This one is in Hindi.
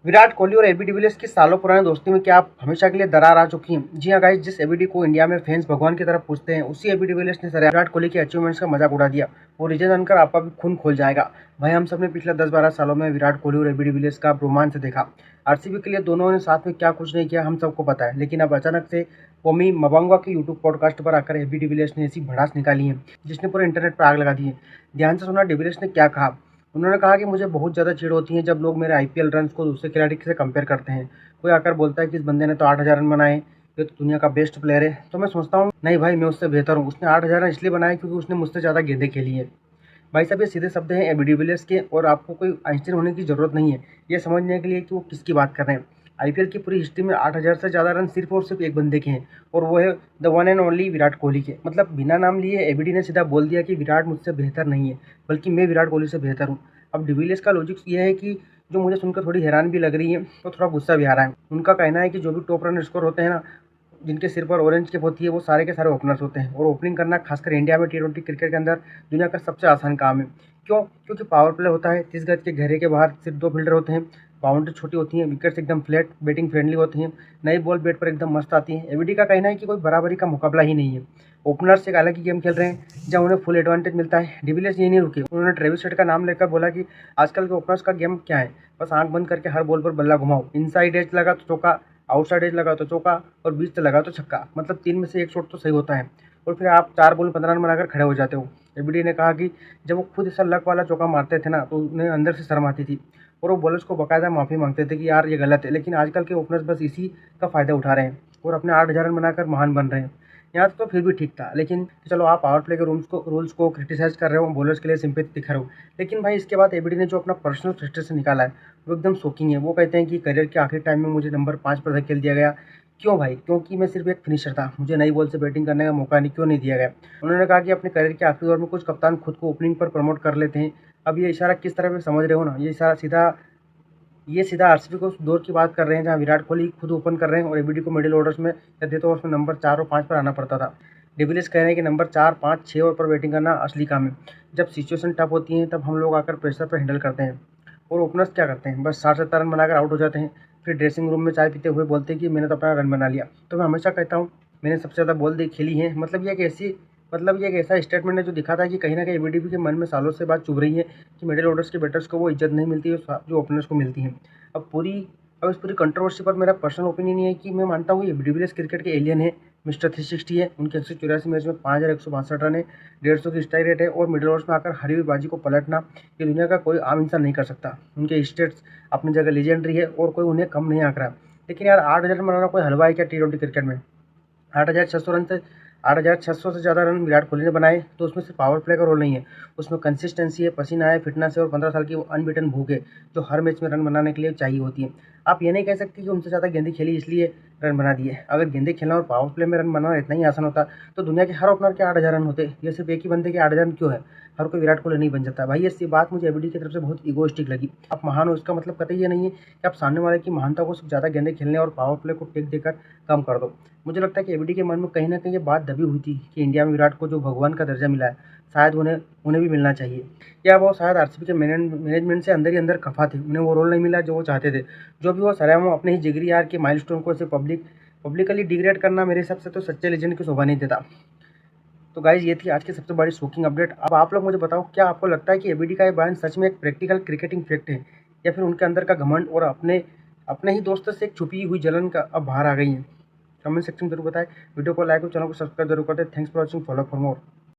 विराट कोहली और एबी डिविलियर्स की सालों पुरानी दोस्ती में क्या आप हमेशा के लिए दरार आ चुकी है? जी हाँ गाइस, जिस एबीडी को इंडिया में फैंस भगवान की तरह पूछते हैं, उसी एबी डिविलियर्स ने सर विराट कोहली के अचीवमेंट्स का मजाक उड़ा दिया। वो रीजन जानकर आपका भी खून खोल जाएगा। भाई, हम सब ने पिछले 10-12 सालों में विराट कोहली और एबी डिविलियर्स का रोमांच देखा। आरसीबी के लिए दोनों ने साथ में क्या कुछ नहीं किया हम सबको पता है, लेकिन अब अचानक से पोमी मबांगा के यूट्यूब पॉडकास्ट पर आकर एबी डिविलियर्स ने ऐसी भड़ास निकाली है जिसने पूरे इंटरनेट पर आग लगा दी है। ध्यान से सुना डिविलियर्स ने क्या कहा। उन्होंने कहा कि मुझे बहुत ज़्यादा चिढ़ होती है जब लोग मेरे आईपीएल रन्स को दूसरे खिलाड़ी से कंपेयर करते हैं। कोई आकर बोलता है कि इस बंदे ने तो 8,000 रन बनाए, ये तो दुनिया का बेस्ट प्लेयर है। तो मैं सोचता हूँ नहीं भाई, मैं उससे बेहतर हूँ। उसने 8,000 रन इसलिए बनाए क्योंकि उसने मुझसे ज़्यादा गेंदें खेली है। भाई साहब, ये सीधे शब्द हैं एबी डिविलियर्स के, और आपको कोई आइंस्टीन होने की ज़रूरत नहीं है ये समझने के लिए कि वो किसकी बात कर रहे हैं। आईपीएल की पूरी हिस्ट्री में 8,000 से ज़्यादा रन सिर्फ और सिर्फ एक बंदे के हैं, और वो है the one and only Virat Kohli के। मतलब बिना नाम लिए एबीडी ने सीधा बोल दिया कि विराट मुझसे बेहतर नहीं है, बल्कि मैं विराट कोहली से बेहतर हूँ। अब डिविलियर्स का लॉजिक ये है कि जो मुझे सुनकर थोड़ी हैरान भी लग रही है, तो थोड़ा गुस्सा भी आ रहा है। उनका कहना है कि जो भी टॉप रन स्कोर होते हैं ना, जिनके सिर पर ऑरेंज कैप होती है, वो सारे के सारे ओपनर्स होते हैं। और ओपनिंग करना खासकर इंडिया में टी20 क्रिकेट के अंदर दुनिया का सबसे आसान काम है। क्यों? क्योंकि पावर प्ले होता है, 30 गज के घेरे के बाहर सिर्फ 2 फील्डर होते हैं, बाउंड्री छोटी होती है, विकेट्स एकदम फ्लैट, बैटिंग फ्रेंडली होती हैं, नई बॉल बैट पर एकदम मस्त आती है। एबीडी का कहना है कि कोई बराबरी का मुकाबला ही नहीं है। ओपनर्स एक अलग ही गेम खेल रहे हैं जहाँ उन्हें फुल एडवांटेज मिलता है। डिविलियर्स यही नहीं रुके, उन्होंने ट्रेविस हेड का नाम लेकर बोला कि आजकल के ओपनर्स का गेम क्या है, बस आंख बंद करके हर बॉल पर बल्ला घुमाओ, इनसाइड एज लगा तो चौका, आउटसाइड एज लगा तो चौका, और बीच से लगा तो छक्का। मतलब 3 में से 1 शॉट तो सही होता है, और फिर आप 4 बॉल में 15 रन बनाकर खड़े हो जाते हो। एबीडी ने कहा कि जब वो खुद ऐसा लक वाला चौका मारते थे ना, तो उन्हें अंदर से शर्म आती थी, और वो बॉलर्स को बाकायदा माफ़ी मांगते थे कि यार ये गलत है। लेकिन आजकल के ओपनर्स बस इसी का फ़ायदा उठा रहे हैं और अपने 8,000 रन बनाकर महान बन रहे हैं। यहाँ तो फिर भी ठीक था, लेकिन चलो आप पावर प्ले के रूल्स को क्रिटिसाइज कर रहे हो, बॉलर्स के लिए सिंपैथी दिखा रहे हो, लेकिन भाई इसके बाद एबीडी ने जो अपना पर्सनल फ्रस्ट्रेशन निकाला है वो एकदम शॉकिंग है। वो कहते हैं कि करियर के आखिरी टाइम में मुझे नंबर 5 पर धकेल दिया गया। क्यों भाई? क्योंकि मैं सिर्फ एक फिनिशर था, मुझे नई बॉल से बैटिंग करने का मौका क्यों नहीं दिया गया। उन्होंने कहा कि अपने करियर के आखिरी दौर में कुछ कप्तान खुद को ओपनिंग पर प्रमोट कर लेते हैं। अब ये इशारा किस तरह से समझ रहे हो ना, ये सीधा आरसीबी को उस दौर की बात कर रहे हैं जहाँ विराट कोहली खुद ओपन कर रहे हैं और एबीडी को मिडिल ऑर्डर्स में या डेथ ओवर्स में नंबर 4 और 5 पर आना पड़ता था। डिविलियर्स कह रहे हैं कि नंबर 4, 5, 6 ओवर पर बैटिंग करना असली काम है। जब सिचुएशन टफ होती है तब हम लोग आकर प्रेशर पर हैंडल करते हैं, और ओपनर्स क्या करते हैं, बस 60-70 रन बनाकर आउट हो जाते हैं। फिर ड्रेसिंग रूम में चाय पीते हुए बोलते हैं कि मैंने तो अपना रन बना लिया। तो मैं हमेशा कहता हूँ मैंने सबसे ज़्यादा बॉल दी खेली है। ये एक ऐसा स्टेटमेंट है जो दिखाता है कि कहीं ना कहीं एबीडी के मन में सालों से बात चुभ रही है कि मिडिल ऑर्डर्स के बैटर्स को वो इज्जत नहीं मिलती है जो ओपनर्स को मिलती है। अब इस पूरी कंट्रोवर्सी पर मेरा पर्सनल ओपिनियन ये है कि मैं मानता हूँ ये डिविलियर्स क्रिकेट के एलियन है, मिस्टर 360 है। उनके 184 मैच में 5,162 रन है, 150 की स्ट्राइक रेट है, और मिडिल ओवर्स में आकर हरी हुई बाजी को पलटना ये दुनिया का कोई आम इंसान नहीं कर सकता। उनके स्टेट्स अपनी जगह लेजेंडरी है और कोई उन्हें कम नहीं आंक रहा। लेकिन यार 8,000 रन बनाना कोई हलवा है क्या टी20 क्रिकेट में? 8,600 से ज़्यादा रन विराट कोहली ने बनाए, तो उसमें सिर्फ पावर प्ले का रोल नहीं है, उसमें कंसिस्टेंसी है, पसीना है, फिटनेस है, और 15 साल की अनबीटन भूख है जो हर मैच में रन बनाने के लिए चाहिए होती है। आप ये नहीं कह सकते कि उनसे ज़्यादा गेंदें खेली इसलिए रन बना दिए। अगर गेंदें खेलना और पावर प्ले में रन बनाना इतना ही आसान होता तो दुनिया के हर ओपनर के 8,000 रन होते। ये सिर्फ एक ही बंदे के 8,000 रन क्यों है? हर कोई विराट कोहली नहीं बन जाता भाई। ये बात मुझे एबीडी की तरफ से बहुत ईगोइस्टिक लगी। आप महान हो इसका मतलब कतई ये नहीं है कि आप सामने वाले की महानता को सिर्फ ज़्यादा गेंदें खेलने और पावर प्ले को टेक देकर कम कर दो। मुझे लगता है कि एबीडी के मन में कहीं ना कहीं ये बात दबी हुई थी कि इंडिया में विराट को जो भगवान का दर्जा मिला है, शायद उन्हें भी मिलना चाहिए, या वो शायद आरसीबी के मैनेजमेंट से अंदर ही अंदर खफा थे, उन्हें वो रोल नहीं मिला जो वो चाहते थे। जो भी वो सरेआम अपने ही जिगरी यार के माइलस्टोन को ऐसे पब्लिकली डिग्रेड करना मेरे हिसाब से तो सच्चे लेजेंड की शोभा नहीं देता। तो गाइज, ये थी आज की सबसे बड़ी शॉकिंग अपडेट। अब आप लोग मुझे बताओ, क्या आपको लगता है कि एबीडी का ये बयान सच में एक प्रैक्टिकल क्रिकेटिंग फैक्ट है, या फिर उनके अंदर का घमंड और अपने ही दोस्तों से एक छुपी हुई जलन का अब बाहर आ गई है? कमेंट सेक्शन में जरूर बताएं। वीडियो को लाइक और चैनल को सब्सक्राइब जरूर करते। Thanks for watching, follow for more.